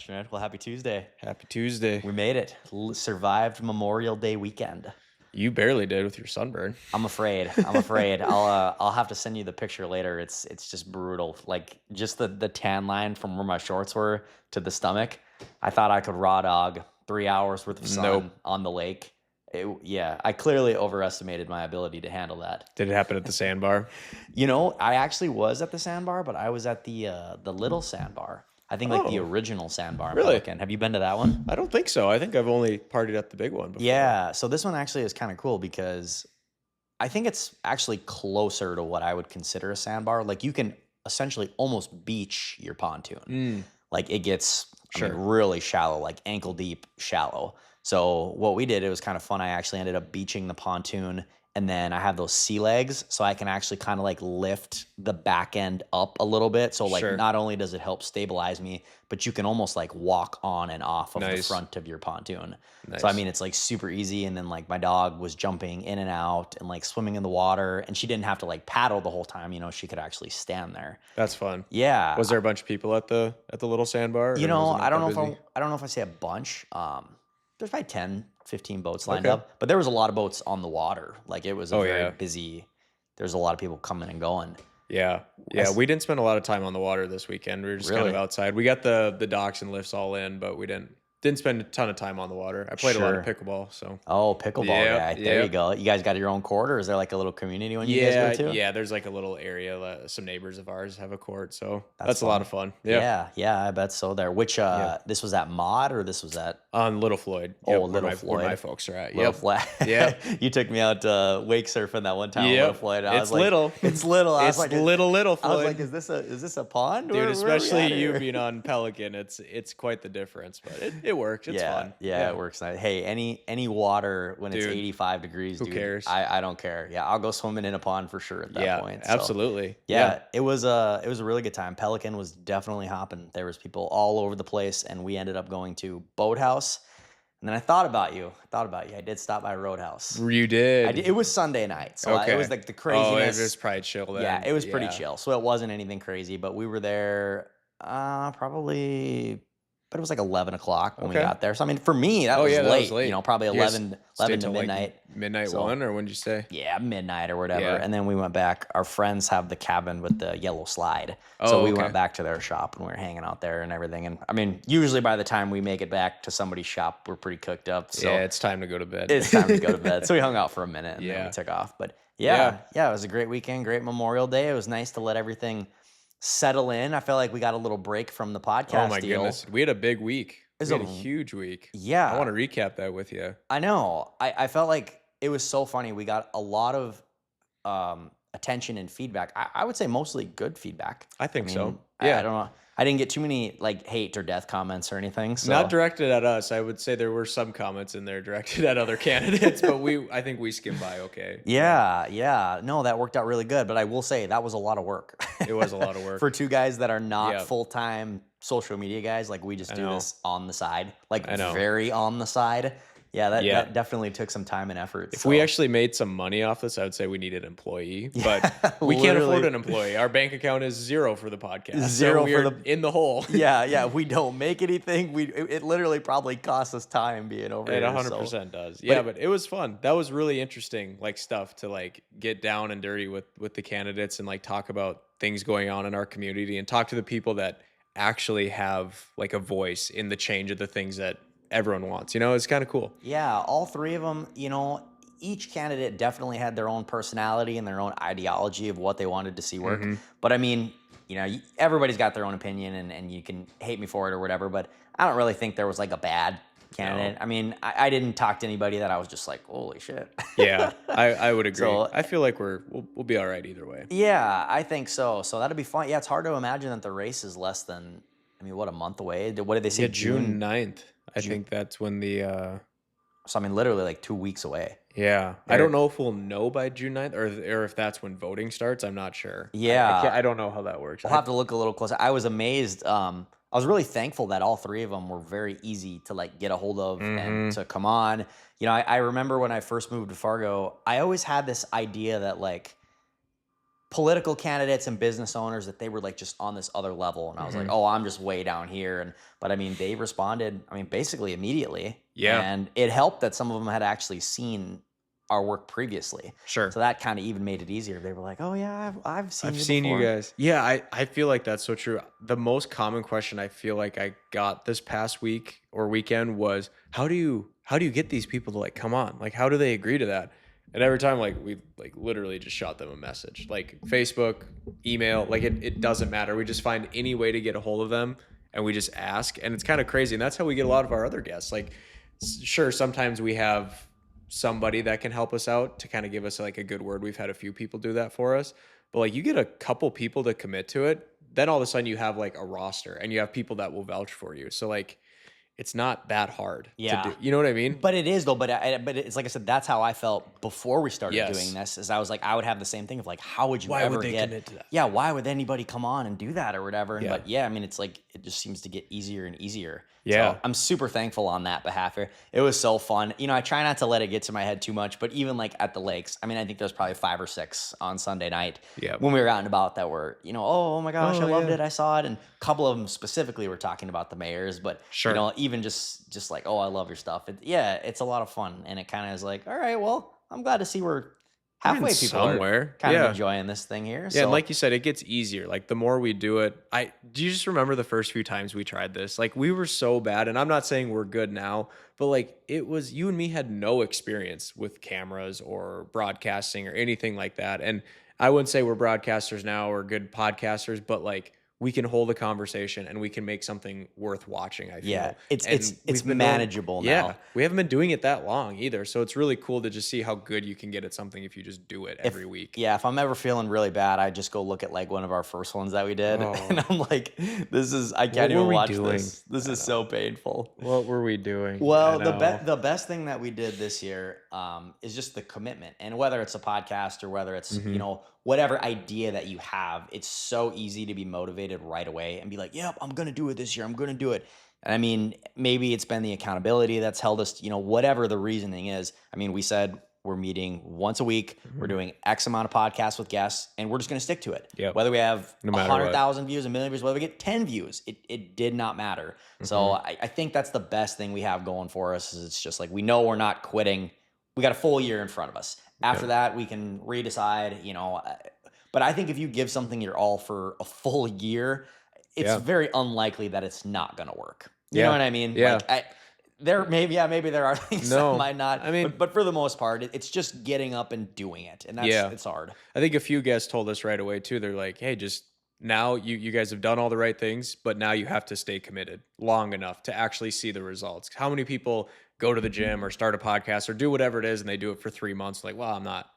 much, man. Well, happy Tuesday. Happy Tuesday. We made it. Survived Memorial Day weekend. You barely did with your sunburn. I'm afraid. I'll have to send you the picture later. It's just brutal. Like just the tan line from where my shorts were to the stomach. I thought I could raw dog 3 hours worth of sun Nope. on the lake. I clearly overestimated my ability to handle that. Did it happen at the sandbar? I actually was at the sandbar, but I was at the little sandbar. I think like the original sandbar in Really? Pelican. Have you been to that one? I don't think so. I think I've only partied at the big one before. Yeah. So this one actually is kind of cool because I think it's actually closer to what I would consider a sandbar. Like you can essentially almost beach your pontoon. Like it gets really shallow, like ankle deep shallow. So what we did, it was kind of fun. I actually ended up beaching the pontoon, and then I have those sea legs, so I can actually kind of like lift the back end up a little bit. So like not only does it help stabilize me, but you can almost like walk on and off of the front of your pontoon. So I mean, it's like super easy. And then like my dog was jumping in and out and like swimming in the water, and she didn't have to like paddle the whole time. She could actually stand there. That's fun. Yeah. Was there a bunch of people at the little sandbar? I don't know if I say a bunch. There's probably 10, 15 boats lined up, but there was a lot of boats on the water. Like it was a very busy, there's a lot of people coming and going. Yeah. We didn't spend a lot of time on the water this weekend. We were just kind of outside. We got the docks and lifts all in, but we didn't spend a ton of time on the water. I played a lot of pickleball, so. Oh, pickleball guy. There you go. You guys got your own court, or is there like a little community when you guys go to? Yeah, there's like a little area. Some neighbors of ours have a court, so that's a lot of fun. Yeah, I bet so there. Which, this was at Mod, or this was at? On Little Floyd. Oh, Little Floyd. Where my folks are at. Little Floyd. Yeah. You took me out wake surfing that one time on Little Floyd. It's little. It's little. I was like, little Floyd. I was like, is this a pond? Dude, especially you being on Pelican, it's quite the difference, but it works. It's fun. Yeah, it works nice. Hey, any water when it's 85 degrees, dude. Who cares? I don't care. Yeah, I'll go swimming in a pond for sure at that point. So, absolutely. Yeah, it was a really good time. Pelican was definitely hopping. There was people all over the place, and we ended up going to Boathouse. And then I thought about you. I did stop by Roadhouse. You did? It was Sunday night, so it was like the craziness. Oh, it was probably chill then. Yeah, it was pretty chill. So it wasn't anything crazy, but we were there probably... But it was like 11 o'clock when we got there. So, I mean, for me, that was late. Probably 11 to midnight. Like midnight 1, or when did you say? Yeah, midnight or whatever. Yeah. And then we went back. Our friends have the cabin with the yellow slide. So we went back to their shop, and we were hanging out there and everything. And, I mean, usually by the time we make it back to somebody's shop, we're pretty cooked up. So it's time to go to bed. It's time to go to bed. So we hung out for a minute, and then we took off. But, yeah, it was a great weekend, great Memorial Day. It was nice to let everything settle in. I felt like we got a little break from the podcast. Oh my goodness, we had a big week. We had a huge week. Yeah, I want to recap that with you. I know. I felt like it was so funny. We got a lot of attention and feedback. I would say mostly good feedback. I think so. Yeah, I don't know. I didn't get too many like hate or death comments or anything. So. Not directed at us. I would say there were some comments in there directed at other candidates, but I think we skimmed by okay. Yeah. No, that worked out really good. But I will say that was a lot of work. It was a lot of work. For two guys that are not full-time social media guys. Like we just do this on the side, like very on the side. Yeah, that definitely took some time and effort. If we actually made some money off this, I would say we need an employee, but we can't afford an employee. Our bank account is zero for the podcast. Zero so in the hole. Yeah. We don't make anything. It literally probably costs us time being over here. It 100% does. Yeah, but it was fun. That was really interesting, like stuff to like get down and dirty with the candidates and like talk about things going on in our community and talk to the people that actually have like a voice in the change of the things that everyone wants. It's kind of cool. Yeah, all three of them, each candidate definitely had their own personality and their own ideology of what they wanted to see work. But I mean, everybody's got their own opinion, and you can hate me for it or whatever, but I don't really think there was like a bad candidate. No. I mean, I didn't talk to anybody that I was just like, holy shit. Yeah, I would agree. So, I feel like we'll be all right either way. Yeah, I think so. So that'll be fun. Yeah, it's hard to imagine that the race is less than, a month away? What did they say? Yeah, June 9th. I think that's when the... So, literally like 2 weeks away. Yeah. I don't know if we'll know by June 9th or if that's when voting starts. I'm not sure. Yeah. I don't know how that works. We'll have to look a little closer. I was amazed. I was really thankful that all three of them were very easy to like get a hold of and to come on. I remember when I first moved to Fargo, I always had this idea that like political candidates and business owners that they were like just on this other level. And I was like, oh, I'm just way down here. But I mean, they responded, I mean, basically immediately. Yeah. And it helped that some of them had actually seen our work previously. Sure. So that kind of even made it easier. They were like, oh yeah, I've seen you you before. guys. Yeah, I feel like that's so true. The most common question I feel like I got this past week or weekend was, how do you get these people to like come on? Like, how do they agree to that? And every time, like, we like literally just shot them a message, like Facebook, email, like it doesn't matter. We just find any way to get a hold of them, and we just ask. And it's kind of crazy. And that's how we get a lot of our other guests. Like, sure, sometimes we have somebody that can help us out to kind of give us like a good word. We've had a few people do that for us, but like you get a couple people to commit to it, then all of a sudden you have like a roster and you have people that will vouch for you. So like, it's not that hard to do. You know what I mean? But it is though. But it's like I said, that's how I felt before we started Yes. doing this. Is I was like, I would have the same thing of like, how would you Why ever would they get? commit to that? Yeah, why would anybody come on and do that or whatever? And, Yeah. But yeah, I mean, it's like it just seems to get easier and easier. Yeah. So I'm super thankful on that behalf here. It was so fun. You know, I try not to let it get to my head too much, but even like at the lakes, I mean, I think there's probably 5 or 6 on Sunday night Yep. when we were out and about that were, you know, oh my gosh, Oh, I loved yeah. it. I saw it. And a couple of them specifically were talking about the mayors, but Sure. you know, even just like, oh, I love your stuff. It's a lot of fun. And it kind of is like, all right, well, I'm glad to see we're halfway people somewhere. are kind Yeah. of enjoying this thing here. Yeah, So and like you said, it gets easier. Like the more we do it, do you just remember the first few times we tried this? Like we were so bad, and I'm not saying we're good now, but like it was, you and me had no experience with cameras or broadcasting or anything like that. And I wouldn't say we're broadcasters now or good podcasters, but like we can hold a conversation and we can make something worth watching, I feel. yeah, it's And it's we've been manageable Yeah, now. we haven't been doing it that long either. So it's really cool to just see how good you can get at something if you just do it every week. Yeah, if I'm ever feeling really bad, I just go look at like one of our first ones that we did, and I'm like, I can't were even we watch doing? this. This is so painful. What were we doing? Well, the best thing that we did this year is just the commitment, and whether it's a podcast or whether it's you know whatever idea that you have, it's so easy to be motivated right away and be like, "Yep, I'm gonna do it this year. I'm gonna do it." And I mean, maybe it's been the accountability that's held us, you know, whatever the reasoning is. I mean, we said we're meeting once a week. We're doing X amount of podcasts with guests, and we're just going to stick to it. Yep. Whether we have No matter what. 100,000 views, a million views, whether we get 10 views, it did not matter. So I think that's the best thing we have going for us. Is it's just like we know we're not quitting. We got a full year in front of us. After that, we can redecide. You know, but I think if you give something your all for a full year, it's very unlikely that it's not going to work. You know what I mean? Yeah. Like maybe there are things that might not. I mean, but for the most part, it's just getting up and doing it, and that's it's hard. I think a few guests told us right away too. They're like, "Hey, just now you guys have done all the right things, but now you have to stay committed long enough to actually see the results." How many people go to the gym or start a podcast or do whatever it is, and they do it for 3 months? Like, well, I'm not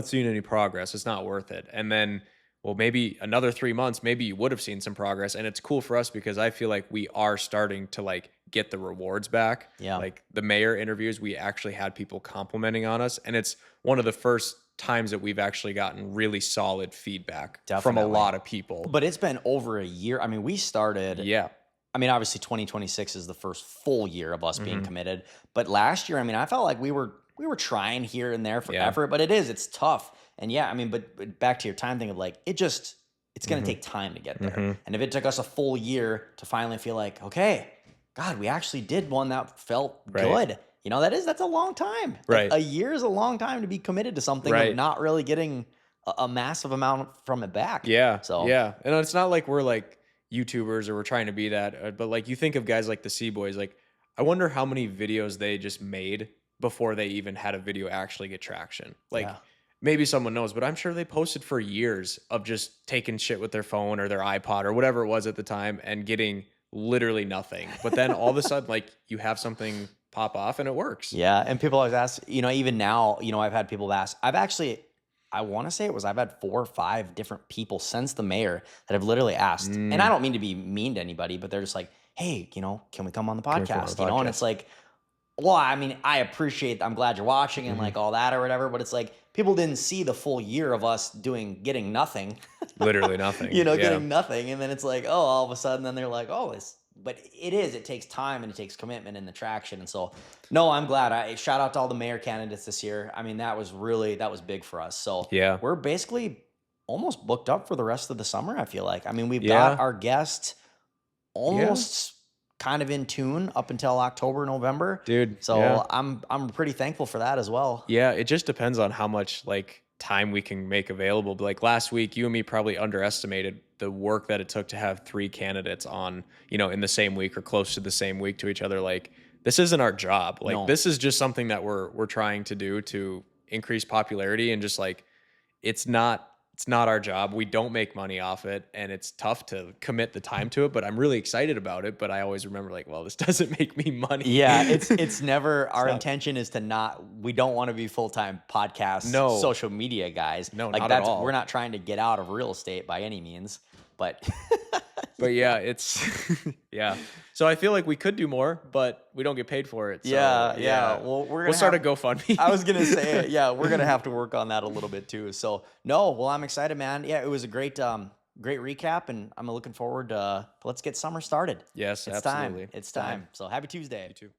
seeing any progress. It's not worth it. And then, well, maybe another 3 months, maybe you would have seen some progress. And it's cool for us because I feel like we are starting to like get the rewards back. Yeah. Like the mayor interviews, we actually had people complimenting on us. And it's one of the first times that we've actually gotten really solid feedback from a lot of people. But it's been over a year. I mean, we started. Yeah. I mean, obviously 2026 is the first full year of us being committed. But last year, I mean, I felt like we were trying here and there for effort, but it's tough. And yeah, I mean, but back to your time thing of like, it's going to take time to get there. And if it took us a full year to finally feel like, okay, God, we actually did one that felt good. You know, that's a long time. Right. A year is a long time to be committed to something and not really getting a massive amount from it back. Yeah. So yeah. And it's not like we're like YouTubers or we're trying to be that, but like you think of guys like the Sea Boys, like I wonder how many videos they just made before they even had a video actually get traction. Like maybe someone knows, but I'm sure they posted for years of just taking shit with their phone or their iPod or whatever it was at the time and getting literally nothing. But then all of a sudden, like you have something pop off and it works. Yeah. And people always ask, you know, even now, you know, I've had people ask, I want to say I've had 4 or 5 different people since the mayor that have literally asked, and I don't mean to be mean to anybody, but they're just like, hey, you know, can we come on the podcast? You know, and it's like, well, I mean, I'm glad you're watching and like all that or whatever, but it's like people didn't see the full year of us getting nothing. Literally nothing. You know, getting nothing. And then it's like, oh, all of a sudden then they're like, oh, but it takes time and it takes commitment and the traction. And so, no, I'm glad. I shout out to all the mayor candidates this year. I mean, that was big for us. So yeah, we're basically almost booked up for the rest of the summer, I feel like. I mean, we've got Yeah. our guest almost kind of in tune up until October, November. Dude. Yeah. So I'm pretty thankful for that as well. Yeah, it just depends on how much like time we can make available. But like last week, you and me probably underestimated the work that it took to have 3 candidates on, in the same week or close to the same week to each other. Like this isn't our job. Like No. this is just something that we're trying to do to increase popularity, and just like it's not our job. We don't make money off it, and it's tough to commit the time to it, but I'm really excited about it. But I always remember like, well, this doesn't make me money. Yeah, it's never our intention is to we don't want to be full-time podcast social media guys. No, like not at all. We're not trying to get out of real estate by any means, but But yeah, it's yeah. So I feel like we could do more, but we don't get paid for it. So, yeah. Well, we'll start a GoFundMe. I was gonna say, yeah, we're gonna have to work on that a little bit too. So no, well, I'm excited, man. Yeah, it was a great recap, and I'm looking forward to let's get summer started. Yes, It's absolutely. time. It's time. So happy Tuesday. You too.